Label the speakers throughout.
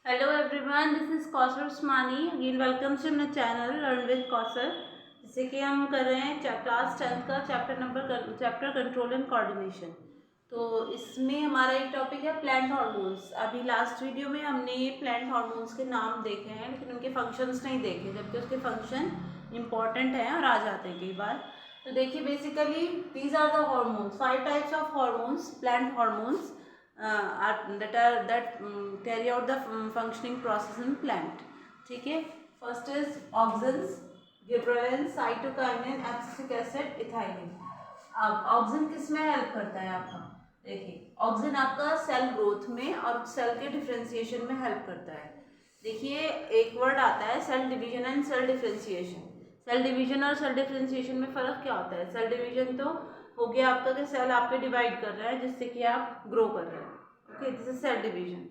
Speaker 1: Hello everyone, this is Kausar Usmani. Again welcome to my channel Learn with Kausar. जैसे कि हम कर रहे हैं क्लास 10th का चैप्टर कंट्रोल एंड कोऑर्डिनेशन। तो इसमें हमारा एक टॉपिक है प्लांट हार्मोन्स। अभी लास्ट वीडियो में हमने ये प्लांट हार्मोन्स के नाम देखे हैं, लेकिन उनके फंक्शंस नहीं देखे, जबकि उसके फंक्शन इंपॉर्टेंट हैं और आ जाते हैं कई बार। तो देखिए, basically these are the hormones, 5 types of hormones, plant hormones that carry out the functioning process in plant. ठीक है, first is auxins, gibberellin, cytokinin, abscisic acid, ethylene. अब ऑक्सिन किस में हेल्प करता है आपका? देखिए, ऑक्सिन आपका सेल ग्रोथ में और सेल के डिफरेंशिएशन में हेल्प करता है। देखिए, एक वर्ड आता है cell division and cell differentiation. Cell division और सेल डिफरेंशिएशन में फ़र्क क्या होता है? सेल डिवीजन तो हो गया आपका कि सेल आपके डिवाइड कर रहा है जिससे कि आप ग्रो कर रहे हैं। Okay, this is cell division.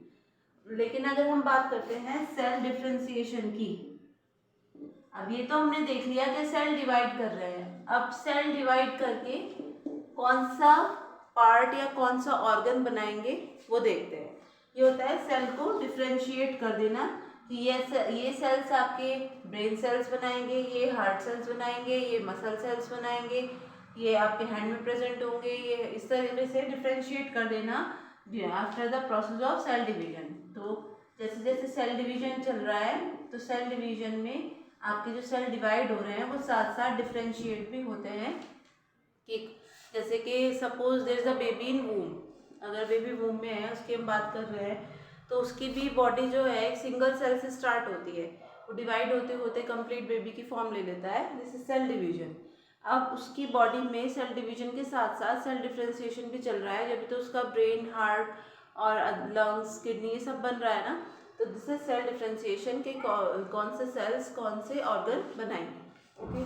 Speaker 1: लेकिन अगर हम बात करते हैं सेल डिफरेंशिएशन की, अब ये तो हमने देख लिया कि सेल डिवाइड कर रहे हैं। अब सेल डिवाइड करके कौन सा पार्ट या कौन सा ऑर्गन बनाएंगे वो देखते हैं। ये होता है सेल को डिफरेंशिएट कर देना कि ये सेल्स आपके ब्रेन सेल्स बनाएंगे, ये हार्ट सेल्स बनाएंगे, ये मसल सेल्स बनाएंगे, ये आपके हैंड में प्रेजेंट होंगे। ये इस तरीके से डिफरेंशिएट कर देना after the process of cell division. तो जैसे जैसे सेल डिवीजन चल रहा है तो सेल डिवीजन में आपके जो सेल डिवाइड हो रहे हैं वो साथ साथ डिफरेंशिएट भी होते हैं। कि जैसे कि suppose there is a baby in womb, अगर बेबी वूम में है, उसकी हम बात कर रहे हैं, तो उसकी भी बॉडी जो है एक सिंगल सेल से स्टार्ट होती है, वो डिवाइड होते होते कंप्लीट बेबी की फॉर्म ले लेता है। This is cell division. अब उसकी बॉडी में सेल डिवीजन के साथ साथ सेल डिफरेंशिएशन भी चल रहा है, जब तो उसका ब्रेन, हार्ट और लंग्स, किडनी, ये सब बन रहा है ना। तो दिस इज सेल डिफरेंशिएशन के कौन से सेल्स कौन से ऑर्गन बनाएंगे। ओके,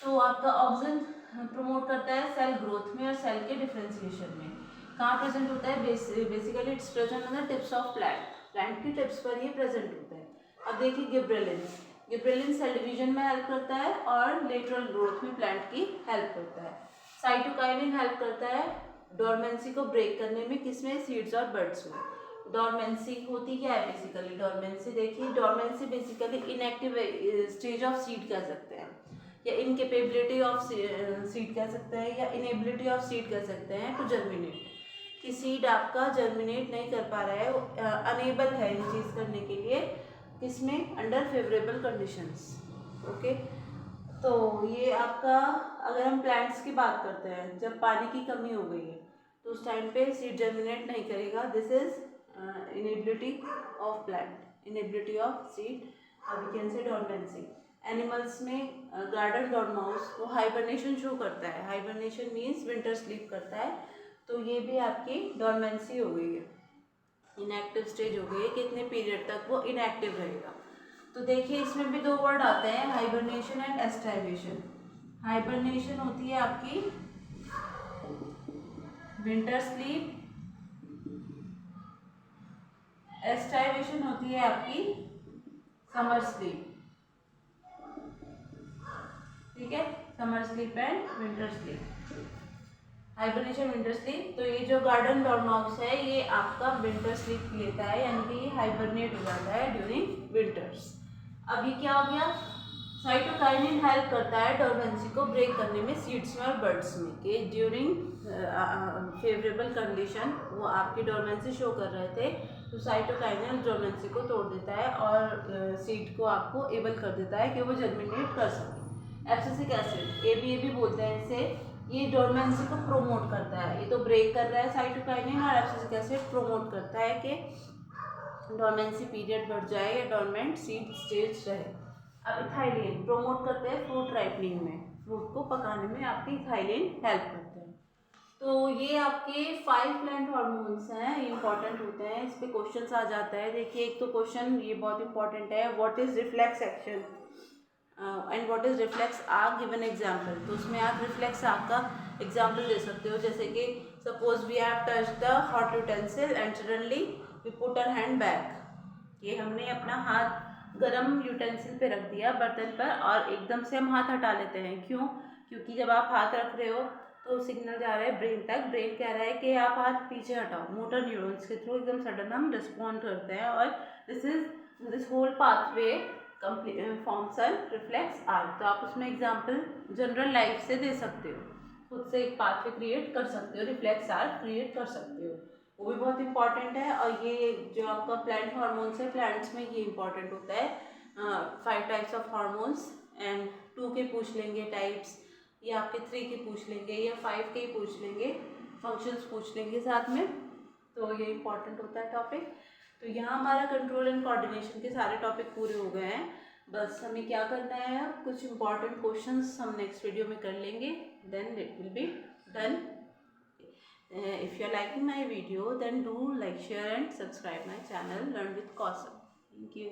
Speaker 1: तो आपका ऑक्सिन प्रमोट करता है सेल ग्रोथ में और सेल के डिफरेंशिएशन में। कहाँ प्रेजेंट होता है? Basically it's present on the tips of plant की टिप्स पर ये प्रेजेंट होता है। अब देखिए, गिबरेलिन सेल डिवीजन में हेल्प करता है और लेटरल ग्रोथ में प्लांट की हेल्प करता है। साइटोकाइनिन हेल्प करता है डोरमेंसी को ब्रेक करने में, किसमें? सीड्स और बर्ड्स में। डोरमेंसी होती क्या है? बेसिकली डोरमेंसी, देखिए, dormancy basically inactive stage of seed कह सकते हैं, या इनकेपेबिलिटी ऑफ सीड कह सकते हैं, या इनेबिलिटी ऑफ सीड कह सकते हैं टू जर्मिनेट। कि सीड आपका जर्मिनेट नहीं कर पा रहा है, वो अनेबल है ये चीज़ करने के लिए, किसमें? Under favourable conditions. ओके, तो ये आपका, अगर हम प्लांट्स की बात करते हैं, जब पानी की कमी हो गई है तो उस टाइम पे सीड जर्मिनेट नहीं करेगा। This is inability of plant, inability of seed, we can say dormancy. Animals में गार्डन डॉर्माउस वो हाइबरनेशन शो करता है। हाइबरनेशन मीन्स विंटर स्लीप करता है। तो ये भी आपकी डोरमेंसी हो गई है, इनएक्टिव स्टेज हो गई है, कितने पीरियड तक वो इनएक्टिव रहेगा। तो देखिए, इसमें भी दो वर्ड आते हैं, हाइबरनेशन एंड एस्टाइवेशन। हाइबरनेशन होती है आपकी विंटर स्लीप, एस्टाइवेशन होती है आपकी समर स्लीप। ठीक है, summer sleep and winter sleep, hibernation, winter sleep. तो ये जो गार्डन डॉर्माउस है ये आपका विंटर स्लीप लेता है, यानी कि ये हाइबरनेट हो जाता है ड्यूरिंग विंटर्स। अभी क्या हो गया? साइटोकाइनिन हेल्प करता है डोरमेंसी को ब्रेक करने में सीड्स में और बर्ड्स में, कि ड्यूरिंग फेवरेबल कंडीशन वो आपकी डोरमेंसी शो कर रहे थे, तो साइटोकाइनिन डोरमेंसी को तोड़ देता है और सीड को आपको एबल कर देता है कि वो जर्मिनेट कर सके। एब्सिसिक एसिड, ए बी बोलते हैं इसे, ये डोरमेंसी को प्रोमोट करता है। ये तो ब्रेक कर रहा है साइटोकाइनिन, और एब्सिसिक एसिड प्रोमोट करता है कि डोरमेंसी पीरियड बढ़ जाए या डोरमेंट सीड स्टेज रहे। अब इथाइलिन प्रोमोट करते हैं फ्रूट राइपनिंग में, फ्रूट को पकाने में आपकी इथाइलिन हेल्प करते हैं। तो ये आपके 5 प्लांट हार्मोन्स हैं, ये इंपॉर्टेंट होते हैं, इस पे क्वेश्चंस आ जाता है। देखिए, एक तो क्वेश्चन ये बहुत इंपॉर्टेंट है, what is reflex action and what is reflex arc, given example. तो उसमें आप रिफ्लेक्स आर्क का एग्जाम्पल दे सकते हो, जैसे कि suppose we have touch the hot utensil and suddenly we put our hand back. ये हमने अपना हाथ गरम यूटेंसिल पे रख दिया, बर्तन पर, और एकदम से हम हाथ हटा लेते हैं। क्यों? क्योंकि जब आप हाथ रख रहे हो तो सिग्नल जा रहा है ब्रेन तक, ब्रेन कह रहा है कि आप हाथ पीछे हटाओ, मोटर न्यूरॉन्स के थ्रू एकदम सडन हम रिस्पॉन्ड करते हैं, और this whole pathway forms a reflex arc. तो आप उसमें एग्जांपल जनरल लाइफ से दे सकते हो, खुद से एक पाथवे क्रिएट कर सकते हो, रिफ्लेक्स आर्क क्रिएट कर सकते हो, वो भी बहुत इंपॉर्टेंट है। और ये जो आपका प्लांट हार्मोन्स है, प्लांट्स में ये इंपॉर्टेंट होता है। 5 टाइप्स ऑफ हार्मोन्स, एंड 2 के पूछ लेंगे टाइप्स, या आपके 3 के पूछ लेंगे, या 5 के ही पूछ लेंगे, फंक्शंस पूछ लेंगे साथ में, तो ये इंपॉर्टेंट होता है टॉपिक। तो यहाँ हमारा कंट्रोल एंड कोऑर्डिनेशन के सारे टॉपिक पूरे हो गए हैं। बस हमें क्या करना है, अब कुछ इंपॉर्टेंट क्वेश्चंस हम नेक्स्ट वीडियो में कर लेंगे, then it will be done. If you are liking my video, then do like, share and subscribe my channel Learn with Kaushal. Thank you.